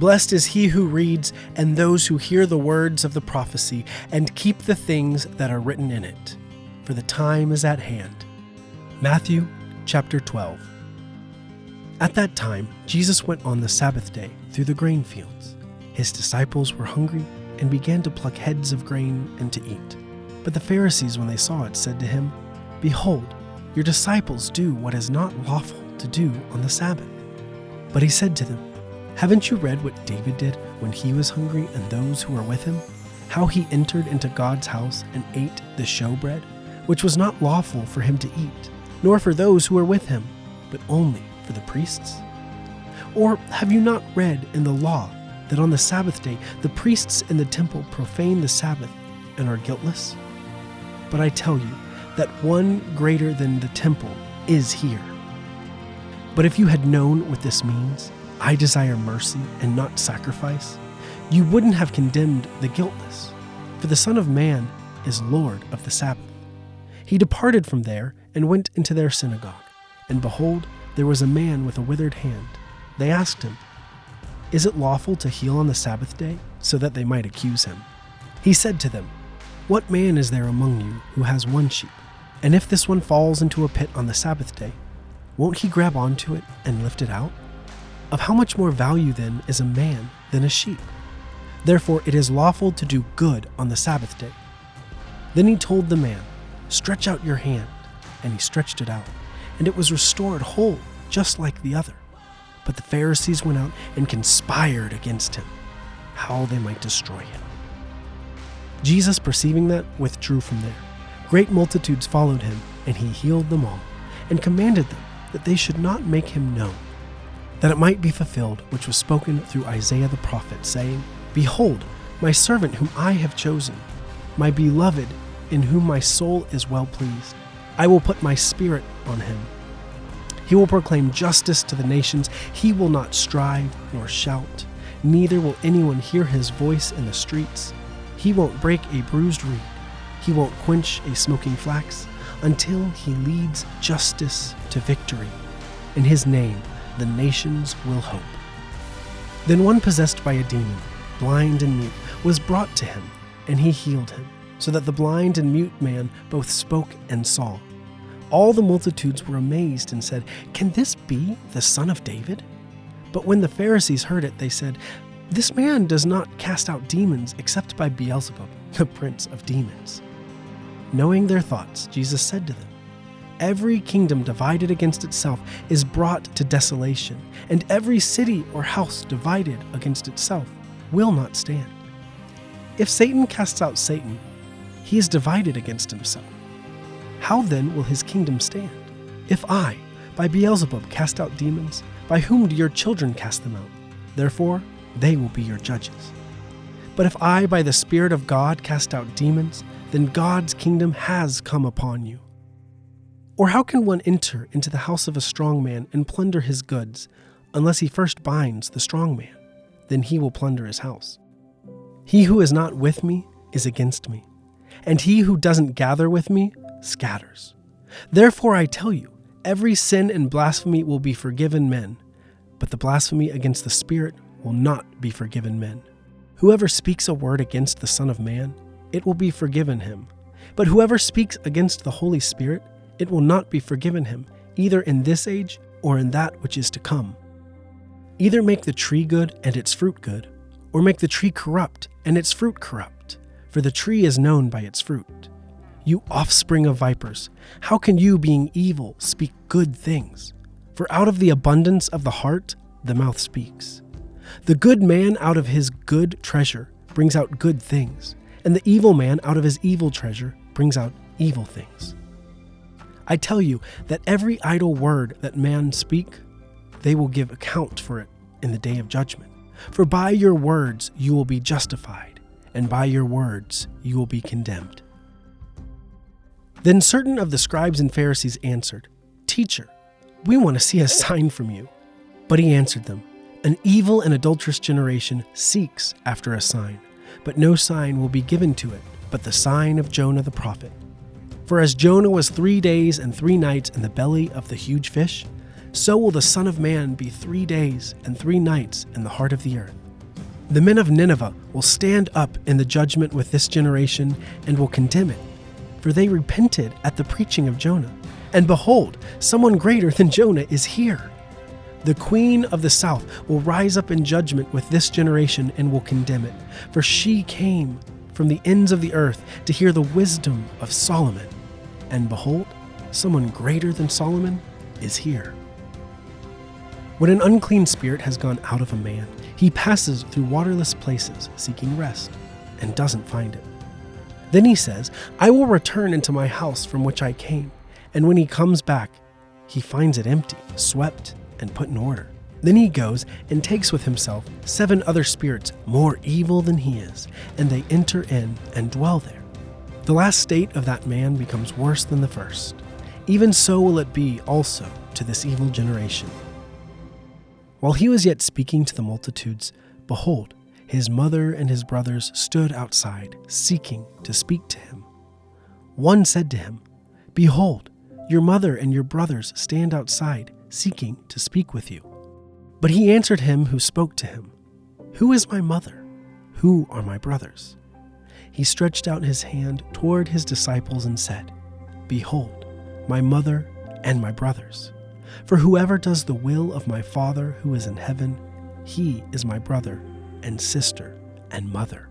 Blessed is he who reads and those who hear the words of the prophecy and keep the things that are written in it, for the time is at hand. Matthew chapter 12. At that time, Jesus went on the Sabbath day through the grain fields. His disciples were hungry and began to pluck heads of grain and to eat. But the Pharisees, when they saw it, said to him, "Behold, your disciples do what is not lawful to do on the Sabbath." But he said to them, "Haven't you read what David did when he was hungry and those who were with him? How he entered into God's house and ate the showbread, which was not lawful for him to eat, nor for those who were with him, but only for the priests? Or have you not read in the law that on the Sabbath day the priests in the temple profane the Sabbath and are guiltless? But I tell you that one greater than the temple is here. But if you had known what this means, 'I desire mercy and not sacrifice,' you wouldn't have condemned the guiltless, for the Son of Man is Lord of the Sabbath." He departed from there and went into their synagogue. And behold, there was a man with a withered hand. They asked him, "Is it lawful to heal on the Sabbath day?" so that they might accuse him. He said to them, "What man is there among you who has one sheep, and if this one falls into a pit on the Sabbath day, won't he grab onto it and lift it out? Of how much more value then is a man than a sheep? Therefore it is lawful to do good on the Sabbath day." Then he told the man, "Stretch out your hand," and he stretched it out, and it was restored whole, just like the other. But the Pharisees went out and conspired against him, how they might destroy him. Jesus, perceiving that, withdrew from there. Great multitudes followed him, and he healed them all, and commanded them that they should not make him known, that it might be fulfilled which was spoken through Isaiah the prophet, saying, "Behold, my servant whom I have chosen, my beloved, in whom my soul is well pleased. I will put my spirit on him. He will proclaim justice to the nations. He will not strive nor shout, neither will anyone hear his voice in the streets. He won't break a bruised reed. He won't quench a smoking flax until he leads justice to victory. In his name, the nations will hope." Then one possessed by a demon, blind and mute, was brought to him, and he healed him, so that the blind and mute man both spoke and saw. All the multitudes were amazed and said, "Can this be the Son of David?" But when the Pharisees heard it, they said, "This man does not cast out demons except by Beelzebub, the prince of demons." Knowing their thoughts, Jesus said to them, "Every kingdom divided against itself is brought to desolation, and every city or house divided against itself will not stand. If Satan casts out Satan, he is divided against himself. How then will his kingdom stand? If I, by Beelzebub, cast out demons, by whom do your children cast them out? Therefore, they will be your judges. But if I, by the Spirit of God, cast out demons, then God's kingdom has come upon you. Or how can one enter into the house of a strong man and plunder his goods, unless he first binds the strong man? Then he will plunder his house. He who is not with me is against me, and he who doesn't gather with me scatters. Therefore I tell you, every sin and blasphemy will be forgiven men, but the blasphemy against the Spirit will not be forgiven men. Whoever speaks a word against the Son of Man, it will be forgiven him. But whoever speaks against the Holy Spirit, it will not be forgiven him, either in this age or in that which is to come. Either make the tree good and its fruit good, or make the tree corrupt and its fruit corrupt, for the tree is known by its fruit. You offspring of vipers, how can you, being evil, speak good things? For out of the abundance of the heart, the mouth speaks. The good man out of his good treasure brings out good things, and the evil man out of his evil treasure brings out evil things. I tell you that every idle word that men speak, they will give account for it in the day of judgment. For by your words you will be justified, and by your words you will be condemned. Then certain of the scribes and Pharisees answered, "Teacher, we want to see a sign from you." But he answered them, "An evil and adulterous generation seeks after a sign, but no sign will be given to it but the sign of Jonah the prophet. For as Jonah was 3 days and 3 nights in the belly of the huge fish, so will the Son of Man be 3 days and 3 nights in the heart of the earth. The men of Nineveh will stand up in the judgment with this generation and will condemn it, for they repented at the preaching of Jonah. And behold, someone greater than Jonah is here. The queen of the south will rise up in judgment with this generation and will condemn it, for she came from the ends of the earth to hear the wisdom of Solomon. And behold, someone greater than Solomon is here. When an unclean spirit has gone out of a man, he passes through waterless places seeking rest and doesn't find it. Then he says, I will return into my house from which I came. And when he comes back, he finds it empty, swept, and put in order. Then he goes and takes with himself 7 other spirits more evil than he is, and they enter in and dwell there. The last state of that man becomes worse than the first. Even so will it be also to this evil generation. While he was yet speaking to the multitudes, behold, his mother and his brothers stood outside, seeking to speak to him. One said to him, Behold, your mother and your brothers stand outside, seeking to speak with you. But he answered him who spoke to him, Who is my mother? Who are my brothers? He stretched out his hand toward his disciples and said, Behold, my mother and my brothers. For whoever does the will of my Father who is in heaven, he is my brother and sister and mother.